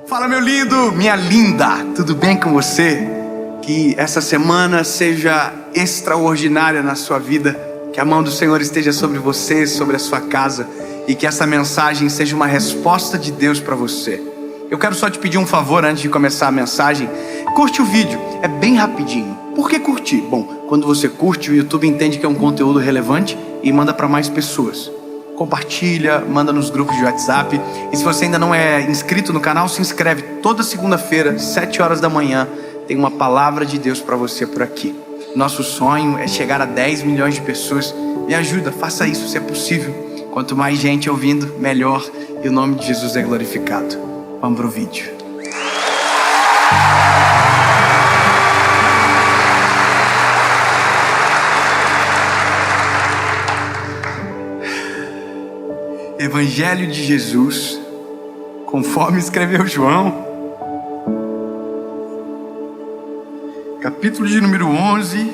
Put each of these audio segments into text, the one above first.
Fala, meu lindo, minha linda, tudo bem com você? Que essa semana seja extraordinária na sua vida, que a mão do Senhor esteja sobre você, sobre a sua casa, e que essa mensagem seja uma resposta de Deus para você. Eu quero só te pedir um favor antes de começar a mensagem. Curte o vídeo, é bem rapidinho. Por que curtir? Bom, quando você curte, o YouTube entende que é um conteúdo relevante e manda para mais pessoas. Compartilha, manda nos grupos de WhatsApp. E se você ainda não é inscrito no canal, se inscreve. Toda segunda-feira, 7 horas da manhã, tem uma palavra de Deus para você por aqui. Nosso sonho é chegar a 10 milhões de pessoas. Me ajuda, faça isso se é possível. Quanto mais gente ouvindo, melhor. E o nome de Jesus é glorificado. Vamos pro vídeo. Evangelho de Jesus, conforme escreveu João, capítulo de número 11.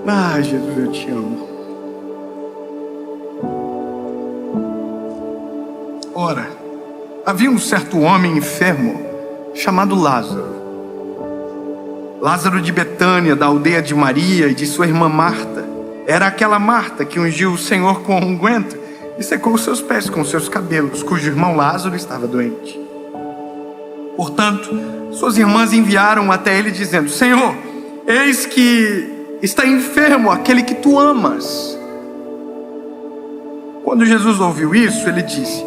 Ah, Jesus, eu te amo. Ora, havia um certo homem enfermo chamado Lázaro. Lázaro de Betânia, da aldeia de Maria e de sua irmã Marta. Era aquela Marta que ungiu o Senhor com unguento e secou os seus pés com seus cabelos, cujo irmão Lázaro estava doente. Portanto, suas irmãs enviaram até ele dizendo: Senhor, eis que está enfermo aquele que tu amas. Quando Jesus ouviu isso, ele disse: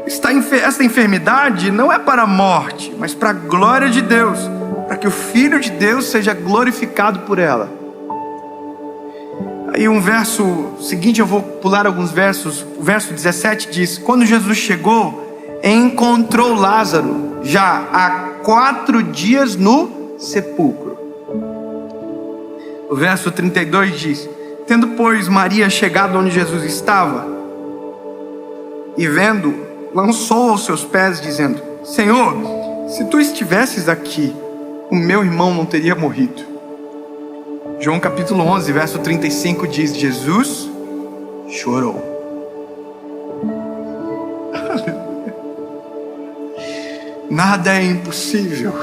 esta enfermidade não é para a morte, mas para a glória de Deus, para que o Filho de Deus seja glorificado por ela. Aí um verso seguinte, eu vou pular alguns versos. O verso 17 diz: quando Jesus chegou, encontrou Lázaro já há 4 dias no sepulcro. O verso 32 diz: tendo, pois, Maria chegado onde Jesus estava, e vendo, lançou aos seus pés, dizendo: Senhor, se tu estivesses aqui, o meu irmão não teria morrido. João capítulo 11, verso 35 diz: Jesus chorou. Nada é impossível.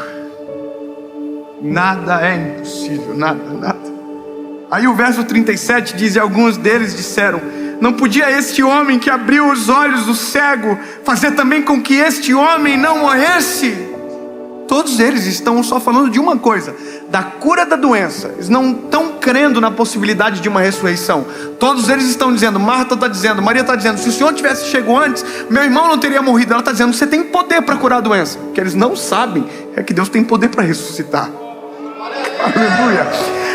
Nada é impossível, nada. Aí o verso 37 diz: e alguns deles disseram: não podia este homem que abriu os olhos do cego fazer também com que este homem não morresse? Todos eles estão só falando de uma coisa: da cura da doença. Eles não estão crendo na possibilidade de uma ressurreição. Todos eles estão dizendo, Marta está dizendo, Maria está dizendo: se o Senhor tivesse chegado antes, meu irmão não teria morrido. Ela está dizendo: você tem poder para curar a doença. O que eles não sabem é que Deus tem poder para ressuscitar. Aleluia.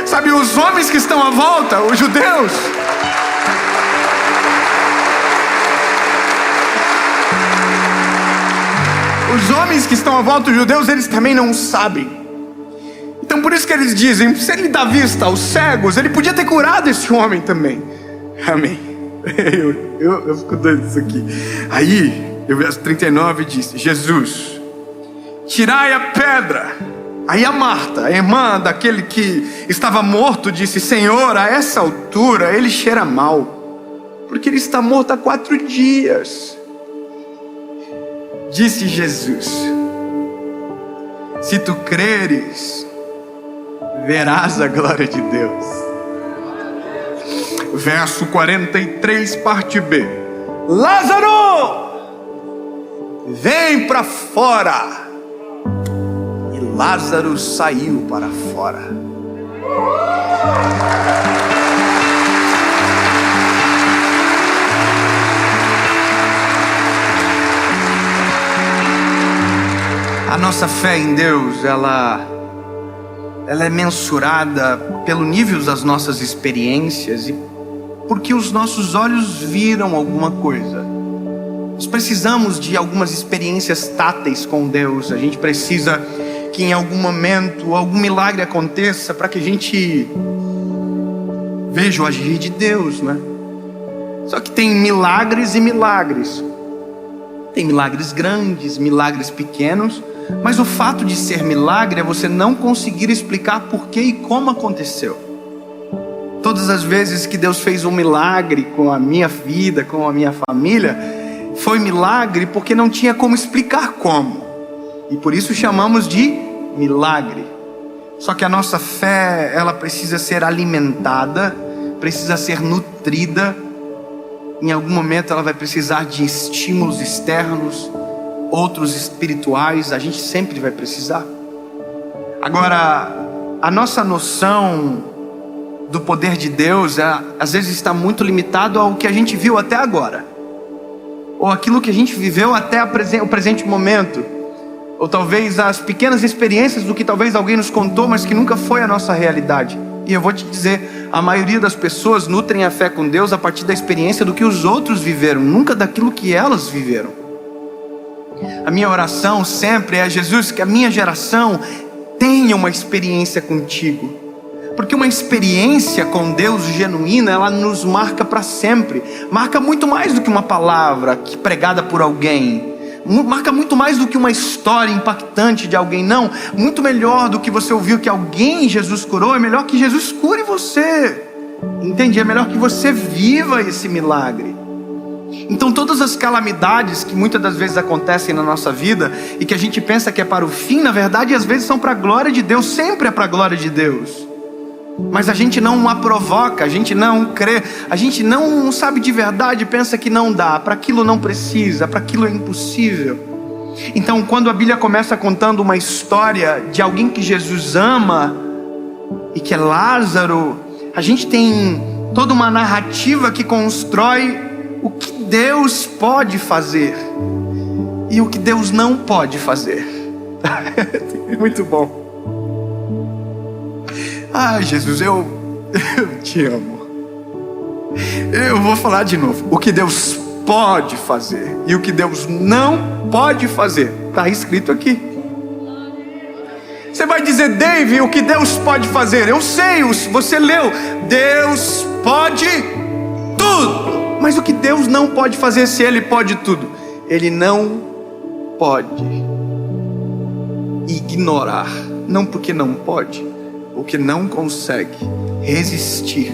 Sabe, os homens que estão à volta, os judeus, eles também não sabem. Então por isso que eles dizem: se ele dá vista aos cegos, ele podia ter curado esse homem também. Amém. Eu fico doido disso aqui. Aí, o verso 39 diz: Jesus, tirai a pedra. Aí a Marta, a irmã daquele que estava morto, disse: Senhor, a essa altura ele cheira mal, porque ele está morto há 4 dias. Disse Jesus: se tu creres, verás a glória de Deus. Verso 43, parte B: Lázaro, vem para fora. E Lázaro saiu para fora. A nossa fé em Deus, ela é mensurada pelo nível das nossas experiências e porque os nossos olhos viram alguma coisa. Nós precisamos de algumas experiências táteis com Deus. A gente precisa que em algum momento algum milagre aconteça para que a gente veja o agir de Deus, né? Só que tem milagres e milagres. Tem milagres grandes, milagres pequenos. Mas o fato de ser milagre é você não conseguir explicar por que e como aconteceu. Todas as vezes que Deus fez um milagre com a minha vida, com a minha família, foi milagre porque não tinha como explicar como. E por isso chamamos de milagre. Só que a nossa fé, ela precisa ser alimentada, precisa ser nutrida. Em algum momento ela vai precisar de estímulos externos, outros espirituais, a gente sempre vai precisar. Agora, a nossa noção do poder de Deus, às vezes está muito limitado ao que a gente viu até agora, ou aquilo que a gente viveu até o presente momento, ou talvez as pequenas experiências do que talvez alguém nos contou, mas que nunca foi a nossa realidade. E eu vou te dizer, a maioria das pessoas nutrem a fé com Deus a partir da experiência do que os outros viveram, nunca daquilo que elas viveram. A minha oração sempre é: Jesus, que a minha geração tenha uma experiência contigo, porque uma experiência com Deus genuína, ela nos marca para sempre. Marca muito mais do que uma palavra pregada por alguém, marca muito mais do que uma história impactante de alguém. Não, muito melhor do que você ouviu que alguém Jesus curou, é melhor que Jesus cure você, entende? É melhor que você viva esse milagre. Então todas as calamidades que muitas das vezes acontecem na nossa vida e que a gente pensa que é para o fim, na verdade às vezes são para a glória de Deus, sempre é para a glória de Deus. Mas a gente não a provoca, a gente não crê, a gente não sabe de verdade, pensa que não dá, para aquilo não precisa, para aquilo é impossível. Então quando a Bíblia começa contando uma história de alguém que Jesus ama e que é Lázaro, a gente tem toda uma narrativa que constrói o que Deus pode fazer e o que Deus não pode fazer. É muito bom. Ai, Jesus, eu te amo. Eu vou falar de novo. O que Deus pode fazer e o que Deus não pode fazer, está escrito aqui. Você vai dizer: Dave, o que Deus pode fazer? Eu sei, você leu. Deus pode tudo. Mas o que Deus não pode fazer, se Ele pode tudo? Ele não pode ignorar. Não porque não pode, porque não consegue resistir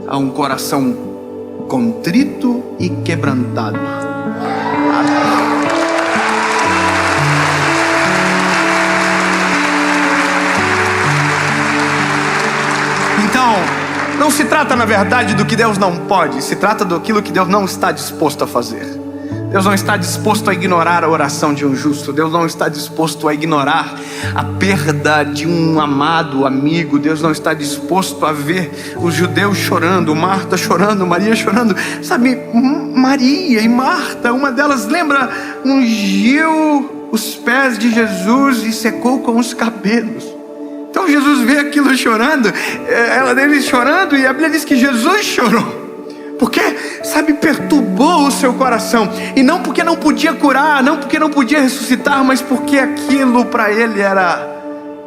a um coração contrito e quebrantado. Então, não se trata na verdade do que Deus não pode, se trata daquilo que Deus não está disposto a fazer. Deus não está disposto a ignorar a oração de um justo. Deus não está disposto a ignorar a perda de um amado amigo. Deus não está disposto a ver os judeus chorando, Marta chorando, Maria chorando. Sabe, Maria e Marta, uma delas, lembra, ungiu os pés de Jesus e secou com os cabelos. Então Jesus vê aquilo chorando, ela dele chorando, e a Bíblia diz que Jesus chorou. Porque, sabe, perturbou o seu coração. E não porque não podia curar, não porque não podia ressuscitar, mas porque aquilo para ele era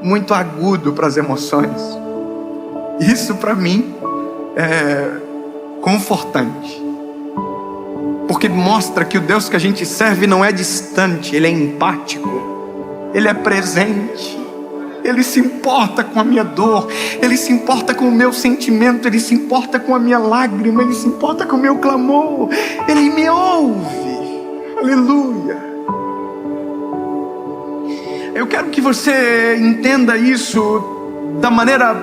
muito agudo para as emoções. Isso para mim é confortante, porque mostra que o Deus que a gente serve não é distante, Ele é empático, Ele é presente. Ele se importa com a minha dor, Ele se importa com o meu sentimento, Ele se importa com a minha lágrima, Ele se importa com o meu clamor, Ele me ouve. Aleluia. Eu quero que você entenda isso da maneira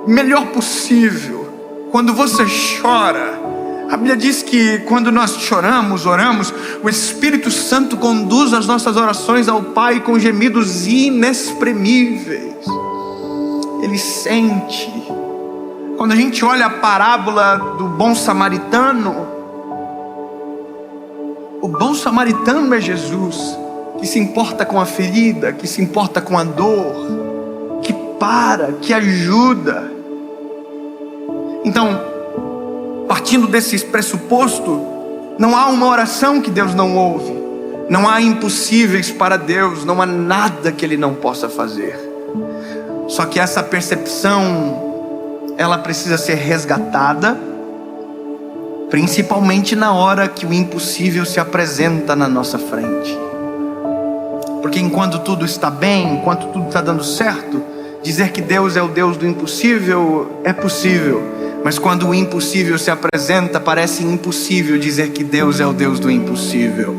melhor possível. Quando você chora, a Bíblia diz que quando nós choramos, oramos, o Espírito Santo conduz as nossas orações ao Pai com gemidos inexprimíveis. Ele sente. Quando a gente olha a parábola do bom samaritano, o bom samaritano é Jesus, que se importa com a ferida, que se importa com a dor, que para, que ajuda. Então, partindo desse pressuposto, não há uma oração que Deus não ouve, não há impossíveis para Deus, não há nada que Ele não possa fazer. Só que essa percepção, ela precisa ser resgatada, principalmente na hora que o impossível se apresenta na nossa frente. Porque enquanto tudo está bem, enquanto tudo está dando certo, dizer que Deus é o Deus do impossível é possível. Mas quando o impossível se apresenta, parece impossível dizer que Deus é o Deus do impossível.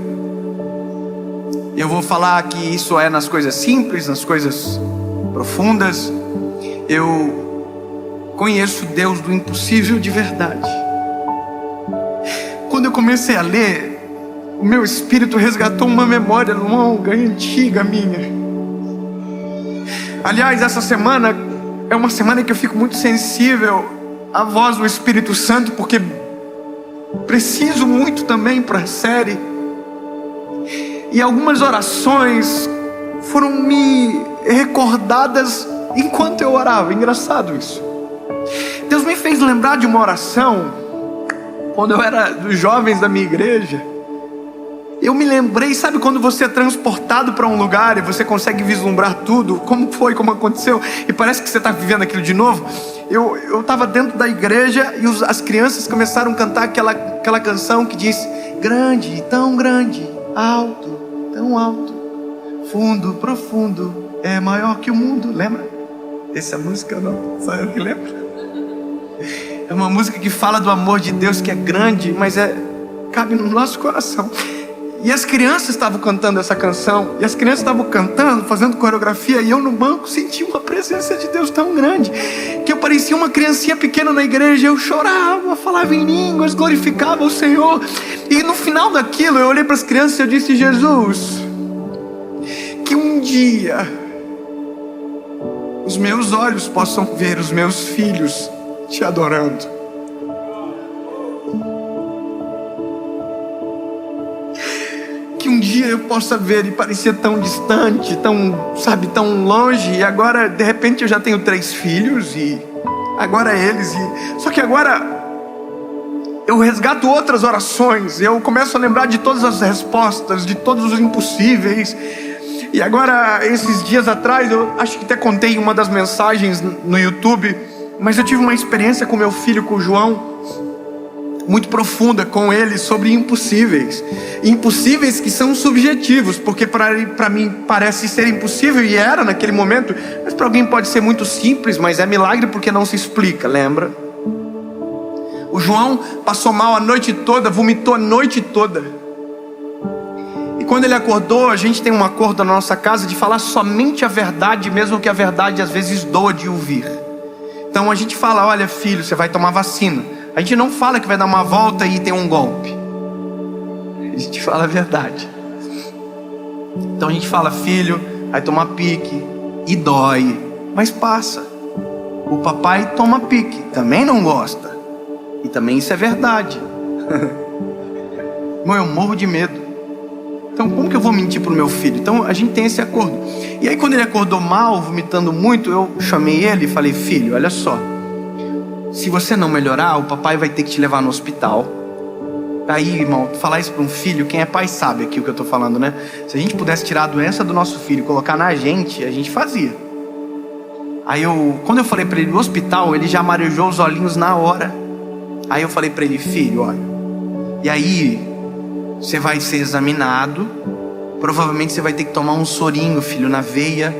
Eu vou falar que isso é nas coisas simples, nas coisas profundas. Eu conheço Deus do impossível de verdade. Quando eu comecei a ler, o meu espírito resgatou uma memória longa e antiga minha. Aliás, essa semana é uma semana que eu fico muito sensível à voz do Espírito Santo, porque preciso muito também para a série. E algumas orações foram me recordadas enquanto eu orava. Engraçado isso. Deus me fez lembrar de uma oração quando eu era dos jovens da minha igreja. Eu me lembrei, sabe quando você é transportado para um lugar e você consegue vislumbrar tudo, como foi, como aconteceu, e parece que você está vivendo aquilo de novo? Eu estava dentro da igreja e as crianças começaram a cantar aquela canção que diz: grande, tão grande, alto, tão alto, fundo, profundo, é maior que o mundo. Lembra? Essa música não, só eu que lembro. É uma música que fala do amor de Deus, que é grande, mas cabe no nosso coração. E as crianças estavam cantando essa canção, e as crianças estavam cantando, fazendo coreografia, e eu no banco senti uma presença de Deus tão grande, que eu parecia uma criancinha pequena na igreja. Eu chorava, falava em línguas, glorificava o Senhor. E no final daquilo eu olhei para as crianças e eu disse: Jesus, que um dia os meus olhos possam ver os meus filhos te adorando. Que um dia eu possa ver, e parecia tão distante, tão longe, e agora de repente eu já tenho 3 filhos, e agora eles, só que agora eu resgato outras orações, eu começo a lembrar de todas as respostas, de todos os impossíveis. E agora, esses dias atrás, eu acho que até contei em uma das mensagens no YouTube, mas eu tive uma experiência com meu filho, com o João, muito profunda com ele, sobre impossíveis. Impossíveis que são subjetivos, porque para mim parece ser impossível, e era naquele momento, mas para alguém pode ser muito simples, mas é milagre porque não se explica, lembra? O João passou mal a noite toda, vomitou a noite toda. E quando ele acordou, a gente tem um acordo na nossa casa de falar somente a verdade, mesmo que a verdade às vezes doa de ouvir. Então a gente fala: olha filho, você vai tomar vacina. A gente não fala que vai dar uma volta e tem um golpe. A gente fala a verdade. Então a gente fala: filho, vai tomar pique e dói, mas passa. O papai toma pique, também não gosta, e também isso é verdade. Irmão, eu morro de medo. Então como que eu vou mentir pro meu filho? Então a gente tem esse acordo. E aí quando ele acordou mal, vomitando muito, eu chamei ele e falei: filho, olha só, se você não melhorar, o papai vai ter que te levar no hospital. Aí, irmão, falar isso para um filho, quem é pai sabe aqui o que eu estou falando, né? Se a gente pudesse tirar a doença do nosso filho e colocar na gente, a gente fazia. Aí quando eu falei para ele no hospital, ele já marejou os olhinhos na hora. Aí eu falei para ele: filho, olha, e aí você vai ser examinado, provavelmente você vai ter que tomar um sorinho, filho, na veia,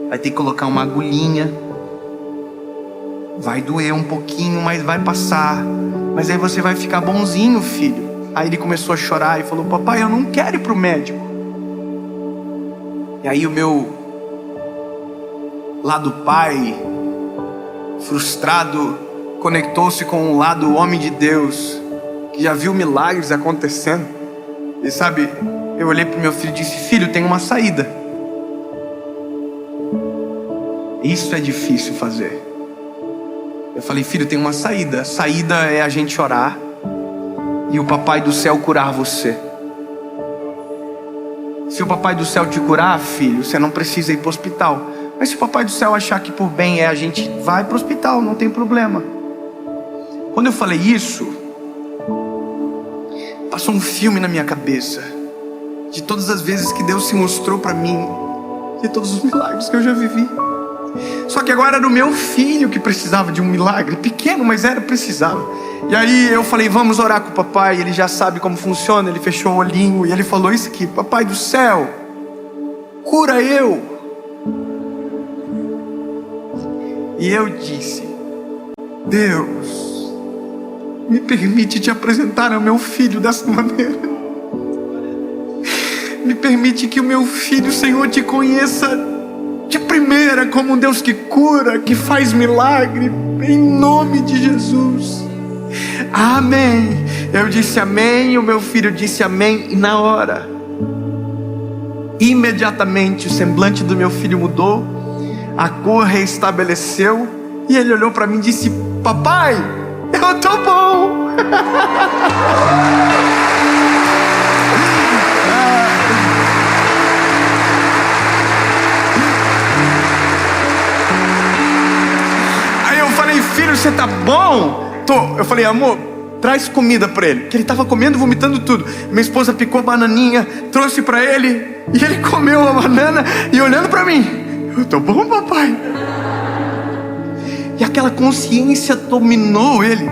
vai ter que colocar uma agulhinha. Vai doer um pouquinho, mas vai passar. Mas aí você vai ficar bonzinho, filho. Aí ele começou a chorar e falou: papai, eu não quero ir para o médico. E aí o meu lado pai, frustrado, conectou-se com o lado homem de Deus, que já viu milagres acontecendo. E sabe, eu olhei para o meu filho e disse: filho, tem uma saída. Isso é difícil fazer. Eu falei: filho, tem uma saída. A saída é a gente orar e o papai do céu curar você. Se o papai do céu te curar, filho, você não precisa ir para o hospital. Mas se o papai do céu achar que por bem a gente vai para o hospital, não tem problema. Quando eu falei isso, passou um filme na minha cabeça de todas as vezes que Deus se mostrou para mim, de todos os milagres que eu já vivi. Só que agora era o meu filho que precisava de um milagre, pequeno, mas precisava. E aí eu falei: vamos orar com o papai. Ele já sabe como funciona. Ele fechou o olhinho e ele falou isso aqui: papai do céu, cura eu. E eu disse: Deus, me permite te apresentar ao meu filho dessa maneira. me permite que o meu filho, Senhor, te conheça de primeira como um Deus que cura, que faz milagre, em nome de Jesus. Amém. Eu disse amém, o meu filho disse amém, e na hora, imediatamente o semblante do meu filho mudou, a cor reestabeleceu, e ele olhou para mim e disse: papai, eu tô bom. Aí eu falei: filho, você tá bom? Tô. Eu falei: amor, traz comida para ele, que ele estava comendo, vomitando tudo. Minha esposa picou a bananinha, trouxe para ele, e ele comeu a banana e olhando para mim: eu tô bom, papai. E aquela consciência dominou ele.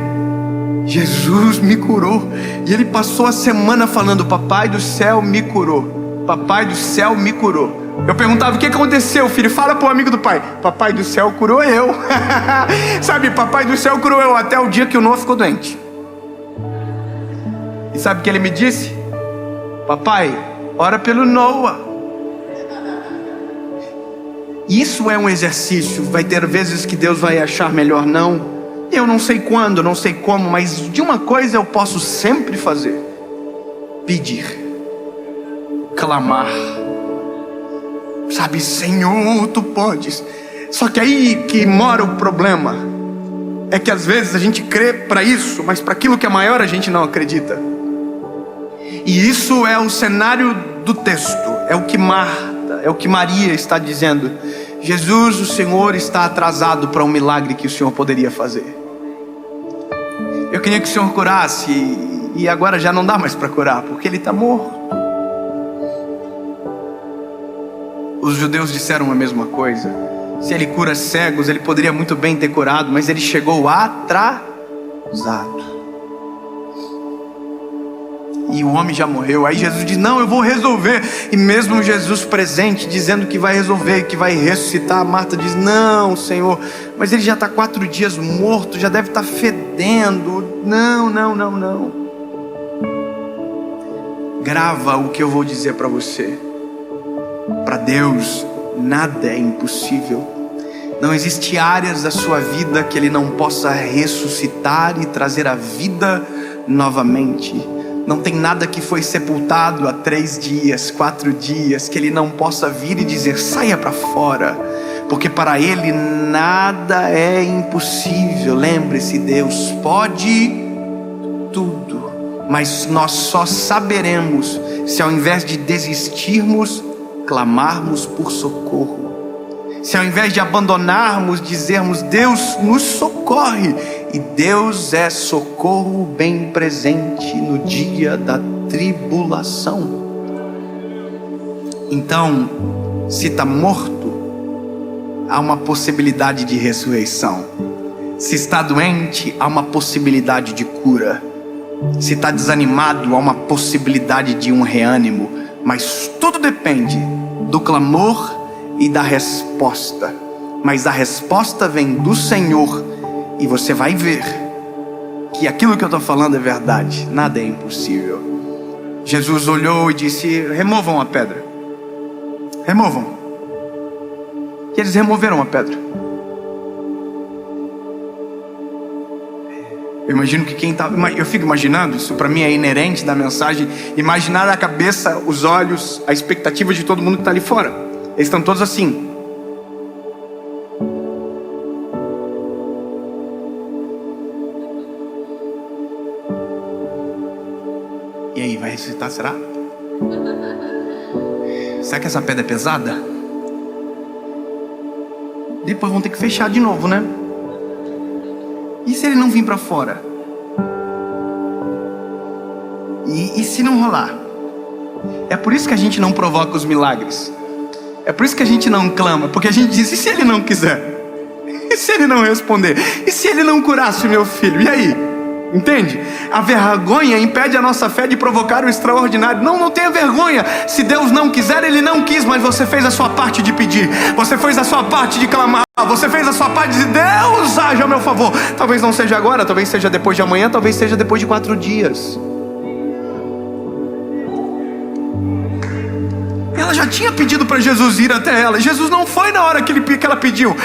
Jesus me curou. E ele passou a semana falando: papai do céu me curou, papai do céu me curou. Eu perguntava: o que aconteceu, filho? Fala pro amigo do pai. Papai do céu curou eu. Sabe, papai do céu curou eu, até o dia que o Noah ficou doente. E sabe o que ele me disse? Papai, ora pelo Noah. Isso é um exercício. Vai ter vezes que Deus vai achar melhor não. Eu não sei quando, não sei como, mas de uma coisa eu posso sempre fazer: pedir, clamar. Sabe, Senhor, tu podes. Só que aí que mora o problema. É que às vezes a gente crê para isso, mas para aquilo que é maior a gente não acredita. E isso é o cenário do texto. É o que Marta, é o que Maria está dizendo: Jesus, o Senhor está atrasado para um milagre que o Senhor poderia fazer. Eu queria que o Senhor curasse, e agora já não dá mais para curar, porque ele está morto. Os judeus disseram a mesma coisa. Se ele cura cegos, ele poderia muito bem ter curado, mas ele chegou atrasado. E o homem já morreu. Aí Jesus diz: não, eu vou resolver. E mesmo Jesus presente, dizendo que vai resolver, que vai ressuscitar, Marta diz: não, Senhor, mas ele já está 4 dias morto, já deve estar fedendo. Não. Grava o que eu vou dizer para você. Para Deus nada é impossível. Não existe áreas da sua vida que Ele não possa ressuscitar e trazer a vida novamente. Não tem nada que foi sepultado há 3 dias, 4 dias, que Ele não possa vir e dizer: saia para fora, porque para Ele nada é impossível. Lembre-se, Deus pode tudo, mas nós só saberemos se ao invés de desistirmos, clamarmos por socorro. Se ao invés de abandonarmos, dizermos: Deus nos socorre. E Deus é socorro bem presente no dia da tribulação. Então, se está morto, há uma possibilidade de ressurreição. Se está doente, há uma possibilidade de cura. Se está desanimado, há uma possibilidade de um reânimo. Mas tudo depende do clamor e da resposta. Mas a resposta vem do Senhor. E você vai ver que aquilo que eu estou falando é verdade. Nada é impossível. Jesus olhou e disse: removam a pedra. Removam. E eles removeram a pedra. Eu imagino que quem está... Eu fico imaginando, isso para mim é inerente da mensagem, imaginar a cabeça, os olhos, a expectativa de todo mundo que está ali fora. Eles estão todos assim. E aí, vai ressuscitar, será? Será que essa pedra é pesada? Depois vão ter que fechar de novo, né? E se ele não vir para fora? E se não rolar? É por isso que a gente não provoca os milagres. É por isso que a gente não clama. Porque a gente diz: e se ele não quiser? E se ele não responder? E se ele não curasse meu filho? E aí? Entende? A vergonha impede a nossa fé de provocar o extraordinário. Não tenha vergonha. Se Deus não quiser, Ele não quis, mas você fez a sua parte de pedir. Você fez a sua parte de clamar. Você fez a sua parte de dizer: Deus, haja a meu favor. Talvez não seja agora, talvez seja depois de amanhã, talvez seja depois de 4 dias. Ela já tinha pedido para Jesus ir até ela. Jesus não foi na hora que ela pediu.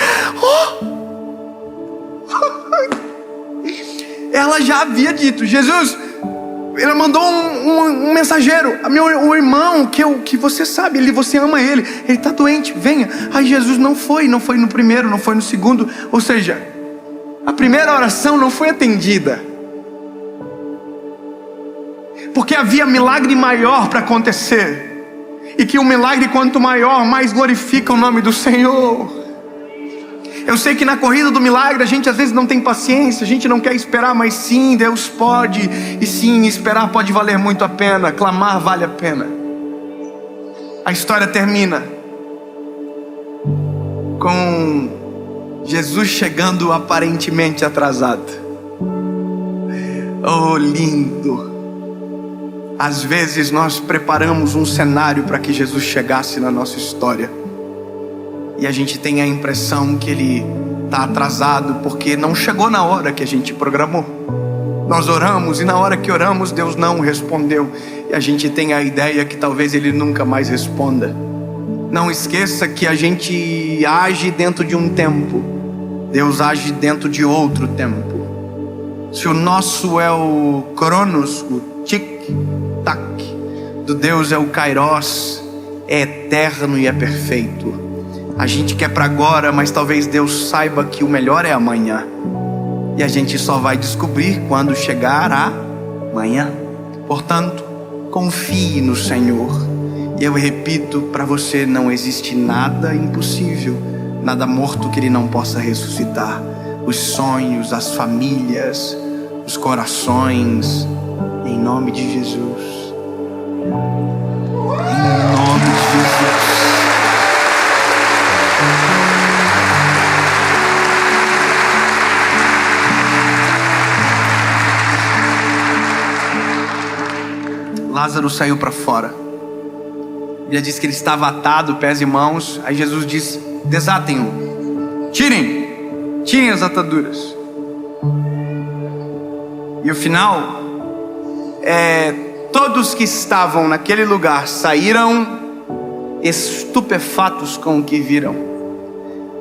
Ela já havia dito: Jesus, ela mandou um mensageiro, o irmão que você sabe, você ama ele está doente, venha. Aí Jesus não foi no primeiro, não foi no segundo. Ou seja, a primeira oração não foi atendida, porque havia milagre maior para acontecer. E que o milagre, quanto maior, mais glorifica o nome do Senhor. Eu sei que na corrida do milagre a gente às vezes não tem paciência, a gente não quer esperar, mas sim, Deus pode. E sim, esperar pode valer muito a pena, clamar vale a pena. A história termina com Jesus chegando aparentemente atrasado. Oh, lindo! Às vezes nós preparamos um cenário para que Jesus chegasse na nossa história, e a gente tem a impressão que Ele está atrasado porque não chegou na hora que a gente programou. Nós oramos e na hora que oramos Deus não respondeu, e a gente tem a ideia que talvez Ele nunca mais responda. Não esqueça que a gente age dentro de um tempo, Deus age dentro de outro tempo. Se o nosso é o Cronos, o tic-tac, do Deus é o Kairos, é eterno e é perfeito. A gente quer para agora, mas talvez Deus saiba que o melhor é amanhã, e a gente só vai descobrir quando chegar amanhã. Portanto, confie no Senhor. E eu repito para você, não existe nada impossível, nada morto que Ele não possa ressuscitar. Os sonhos, as famílias, os corações, em nome de Jesus. Em nome de Jesus. Lázaro saiu para fora. A Bíblia diz que ele estava atado, pés e mãos. Aí Jesus disse: desatem-o, tirem as ataduras. E o final todos que estavam naquele lugar saíram estupefatos com o que viram.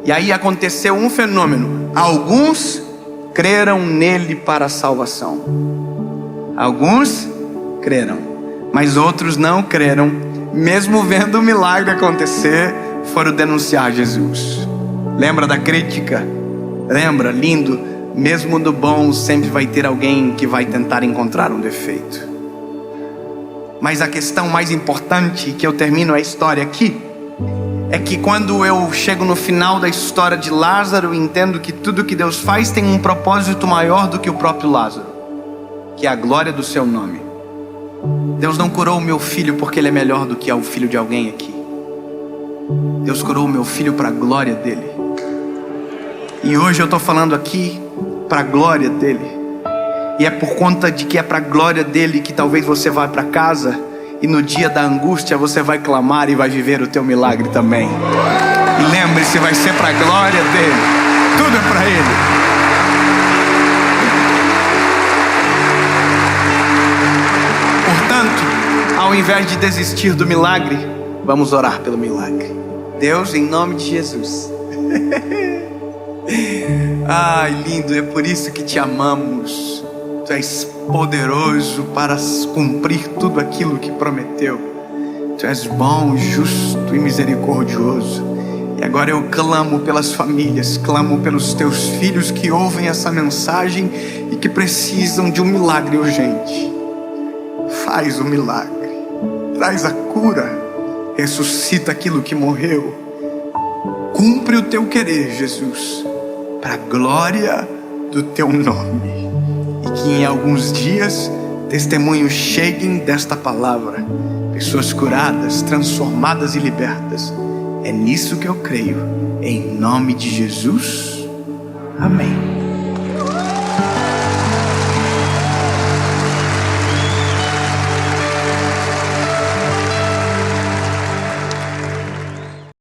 E aí aconteceu um fenômeno: alguns creram nele para a salvação. Alguns creram, mas outros não creram. Mesmo vendo o milagre acontecer, foram denunciar Jesus. Lembra da crítica? Lembra? Lindo. Mesmo do bom sempre vai ter alguém que vai tentar encontrar um defeito. Mas a questão mais importante, que eu termino a história aqui, é que quando eu chego no final da história de Lázaro, entendo que tudo que Deus faz tem um propósito maior do que o próprio Lázaro, que é a glória do seu nome. Deus não curou o meu filho porque ele é melhor do que o filho de alguém aqui. Deus curou o meu filho para a glória dele. E hoje eu estou falando aqui para a glória dele. E é por conta de que é para a glória dele que talvez você vá para casa e no dia da angústia você vai clamar e vai viver o teu milagre também. E lembre-se, vai ser para a glória dele. Tudo é para ele. Ao invés de desistir do milagre, vamos orar pelo milagre. Deus, em nome de Jesus. Ai, lindo, é por isso que te amamos. Tu és poderoso para cumprir tudo aquilo que prometeu. Tu és bom, justo e misericordioso. E agora eu clamo pelas famílias, clamo pelos teus filhos que ouvem essa mensagem e que precisam de um milagre urgente. Faz o milagre. Traz a cura, ressuscita aquilo que morreu. Cumpre o teu querer, Jesus, para a glória do teu nome. E que em alguns dias testemunhos cheguem desta palavra, pessoas curadas, transformadas e libertas. É nisso que eu creio, em nome de Jesus, amém.